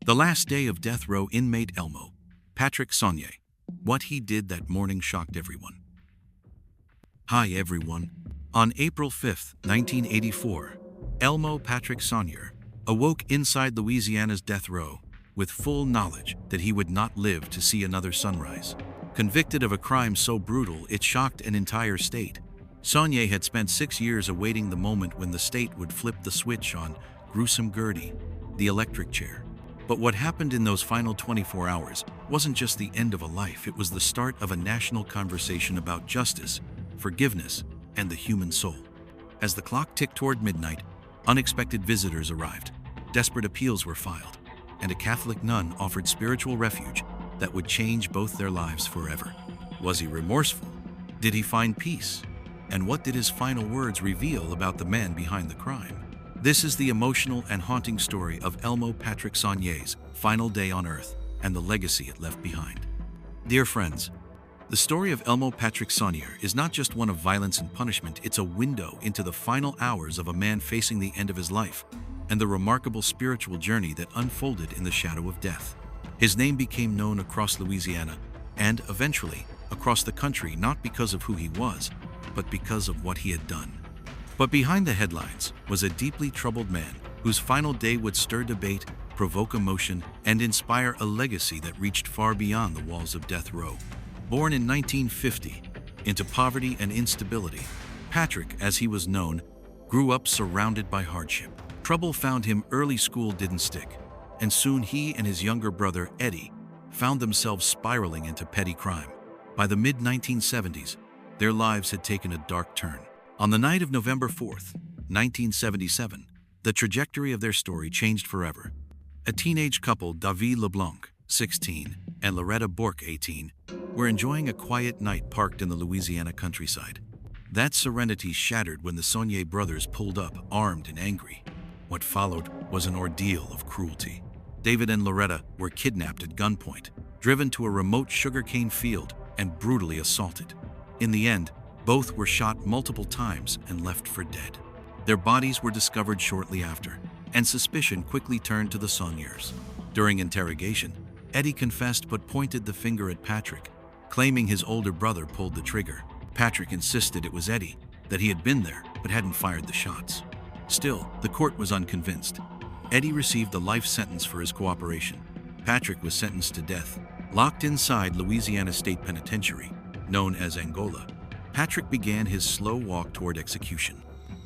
The last day of death row inmate Elmo Patrick Sonnier. What he did that morning shocked everyone. Hi everyone. On April 5, 1984, Elmo Patrick Sonnier awoke inside Louisiana's death row with full knowledge that he would not live to see another sunrise. Convicted of a crime so brutal it shocked an entire state, Sonnier had spent 6 years awaiting the moment when the state would flip the switch on Gruesome Gertie, the electric chair. But what happened in those final 24 hours wasn't just the end of a life, it was the start of a national conversation about justice, forgiveness, and the human soul. As the clock ticked toward midnight, unexpected visitors arrived, desperate appeals were filed, and a Catholic nun offered spiritual refuge that would change both their lives forever. Was he remorseful? Did he find peace? And what did his final words reveal about the man behind the crime? This is the emotional and haunting story of Elmo Patrick Sonnier's final day on Earth and the legacy it left behind. Dear friends, the story of Elmo Patrick Sonnier is not just one of violence and punishment, it's a window into the final hours of a man facing the end of his life and the remarkable spiritual journey that unfolded in the shadow of death. His name became known across Louisiana and, eventually, across the country, not because of who he was, but because of what he had done. But behind the headlines was a deeply troubled man whose final day would stir debate, provoke emotion, and inspire a legacy that reached far beyond the walls of death row. Born in 1950 into poverty and instability, Patrick, as he was known, grew up surrounded by hardship. Trouble found him early, school didn't stick, and soon he and his younger brother, Eddie, found themselves spiraling into petty crime. By the mid-1970s, their lives had taken a dark turn. On the night of November 4th, 1977, the trajectory of their story changed forever. A teenage couple, David LeBlanc, 16, and Loretta Bourque, 18, were enjoying a quiet night parked in the Louisiana countryside. That serenity shattered when the Sonnier brothers pulled up, armed and angry. What followed was an ordeal of cruelty. David and Loretta were kidnapped at gunpoint, driven to a remote sugarcane field, and brutally assaulted. In the end, both were shot multiple times and left for dead. Their bodies were discovered shortly after, and suspicion quickly turned to the Sonniers. During interrogation, Eddie confessed but pointed the finger at Patrick, claiming his older brother pulled the trigger. Patrick insisted it was Eddie, that he had been there but hadn't fired the shots. Still, the court was unconvinced. Eddie received a life sentence for his cooperation. Patrick was sentenced to death. Locked inside Louisiana State Penitentiary, known as Angola, Patrick began his slow walk toward execution.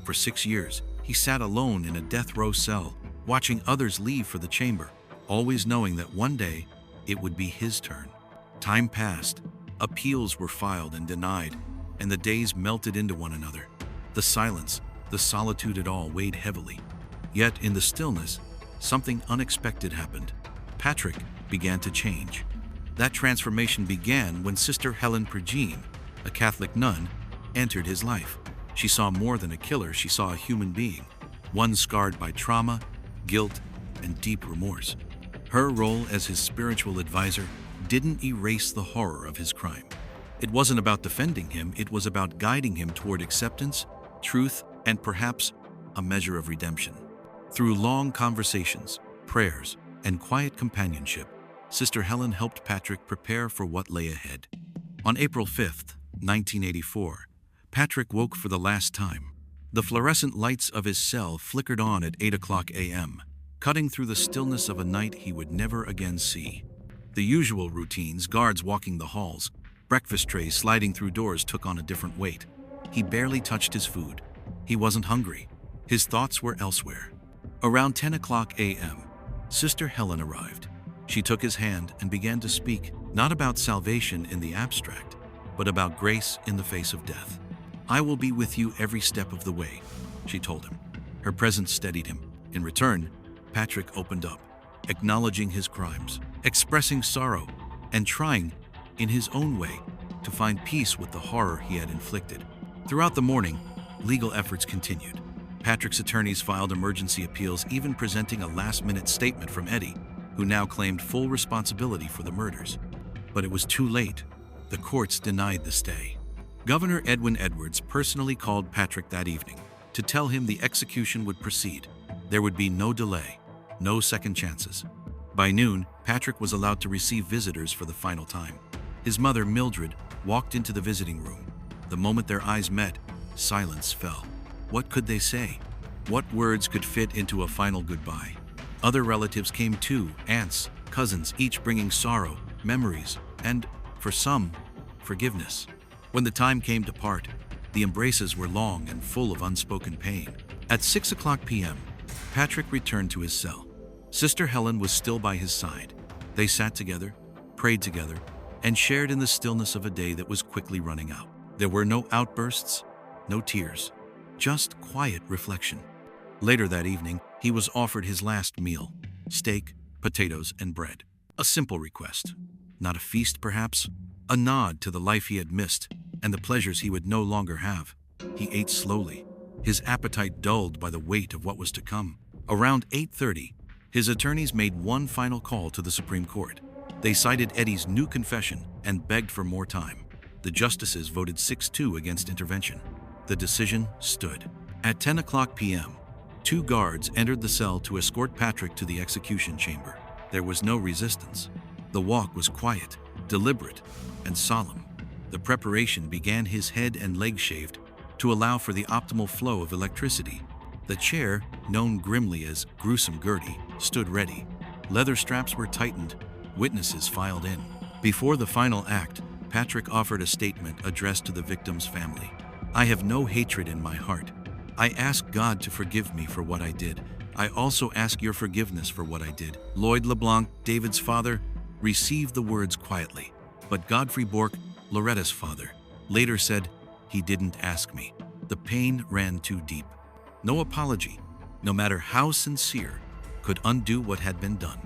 For 6 years, he sat alone in a death row cell, watching others leave for the chamber, always knowing that one day it would be his turn. Time passed, appeals were filed and denied, and the days melted into one another. The silence, the solitude, it all weighed heavily. Yet in the stillness, something unexpected happened. Patrick began to change. That transformation began when Sister Helen Prejean, a Catholic nun, entered his life. She saw more than a killer, she saw a human being, one scarred by trauma, guilt, and deep remorse. Her role as his spiritual advisor didn't erase the horror of his crime. It wasn't about defending him, it was about guiding him toward acceptance, truth, and perhaps a measure of redemption. Through long conversations, prayers, and quiet companionship, Sister Helen helped Patrick prepare for what lay ahead. On April 5th, 1984, Patrick woke for the last time. The fluorescent lights of his cell flickered on at 8 a.m., cutting through the stillness of a night he would never again see. The usual routines, guards walking the halls, breakfast trays sliding through doors, took on a different weight. He barely touched his food. He wasn't hungry. His thoughts were elsewhere. Around 10 a.m., Sister Helen arrived. She took his hand and began to speak, not about salvation in the abstract, but about grace in the face of death. "I will be with you every step of the way," she told him. Her presence steadied him. In return, Patrick opened up, acknowledging his crimes, expressing sorrow, and trying, in his own way, to find peace with the horror he had inflicted. Throughout the morning, legal efforts continued. Patrick's attorneys filed emergency appeals, even presenting a last-minute statement from Eddie, who now claimed full responsibility for the murders. But it was too late. The courts denied the stay. Governor Edwin Edwards personally called Patrick that evening to tell him the execution would proceed. There would be no delay, no second chances. By noon, Patrick was allowed to receive visitors for the final time. His mother, Mildred, walked into the visiting room. The moment their eyes met, silence fell. What could they say? What words could fit into a final goodbye? Other relatives came too, aunts, cousins, each bringing sorrow, memories, and, for some, forgiveness. When the time came to part, the embraces were long and full of unspoken pain. At 6:00 p.m., Patrick returned to his cell. Sister Helen was still by his side. They sat together, prayed together, and shared in the stillness of a day that was quickly running out. There were no outbursts, no tears, just quiet reflection. Later that evening, he was offered his last meal: steak, potatoes, and bread. A simple request. Not a feast, perhaps, a nod to the life he had missed and the pleasures he would no longer have. He ate slowly, his appetite dulled by the weight of what was to come. Around 8:30, his attorneys made one final call to the Supreme Court. They cited Eddie's new confession and begged for more time. The justices voted 6-2 against intervention. The decision stood. At 10:00 p.m., 2 guards entered the cell to escort Patrick to the execution chamber. There was no resistance. The walk was quiet, deliberate, and solemn. The preparation began, his head and legs shaved to allow for the optimal flow of electricity. The chair, known grimly as Gruesome Gertie, stood ready. Leather straps were tightened, witnesses filed in. Before the final act, Patrick offered a statement addressed to the victim's family. "I have no hatred in my heart. I ask God to forgive me for what I did. I also ask your forgiveness for what I did." Lloyd LeBlanc, David's father, received the words quietly. But Godfrey Bourque, Loretta's father, later said, "He didn't ask me." The pain ran too deep. No apology, no matter how sincere, could undo what had been done.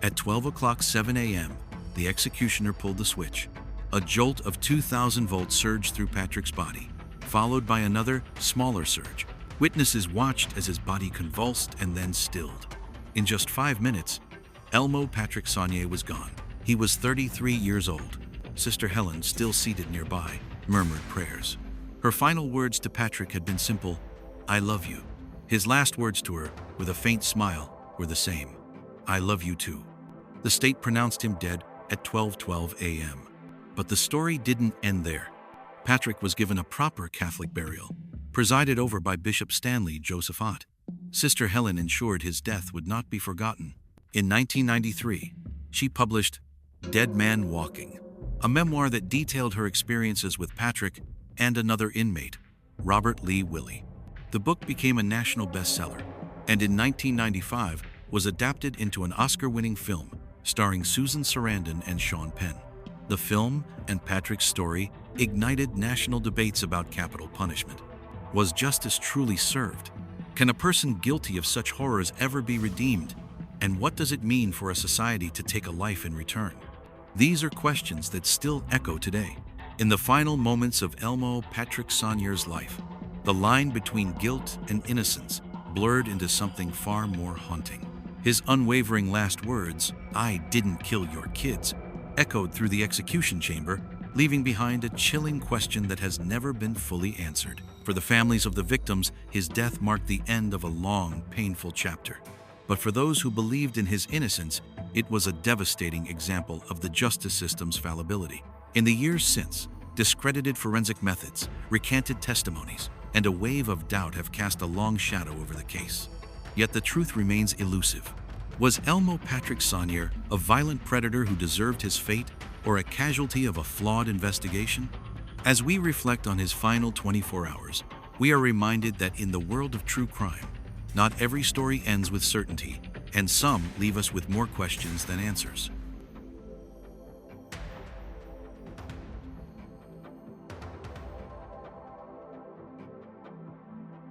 At 12:07 a.m., the executioner pulled the switch. A jolt of 2,000 volts surged through Patrick's body, followed by another, smaller surge. Witnesses watched as his body convulsed and then stilled. In just 5 minutes, Elmo Patrick Sonnier was gone. He was 33 years old. Sister Helen, still seated nearby, murmured prayers. Her final words to Patrick had been simple: "I love you." His last words to her, with a faint smile, were the same: "I love you too." The state pronounced him dead at 12:12 a.m. But the story didn't end there. Patrick was given a proper Catholic burial, presided over by Bishop Stanley Josephat. Sister Helen ensured his death would not be forgotten. In 1993, she published Dead Man Walking, a memoir that detailed her experiences with Patrick and another inmate, Robert Lee Willie. The book became a national bestseller, and in 1995 was adapted into an Oscar-winning film starring Susan Sarandon and Sean Penn. The film and Patrick's story ignited national debates about capital punishment. Was justice truly served? Can a person guilty of such horrors ever be redeemed? And what does it mean for a society to take a life in return? These are questions that still echo today. In the final moments of Elmo Patrick Sonnier's life, the line between guilt and innocence blurred into something far more haunting. His unwavering last words, "I didn't kill your kids," echoed through the execution chamber, leaving behind a chilling question that has never been fully answered. For the families of the victims, his death marked the end of a long, painful chapter. But for those who believed in his innocence, it was a devastating example of the justice system's fallibility. In the years since, discredited forensic methods, recanted testimonies, and a wave of doubt have cast a long shadow over the case. Yet the truth remains elusive. Was Elmo Patrick Sonnier a violent predator who deserved his fate, or a casualty of a flawed investigation? As we reflect on his final 24 hours, we are reminded that in the world of true crime, not every story ends with certainty, and some leave us with more questions than answers.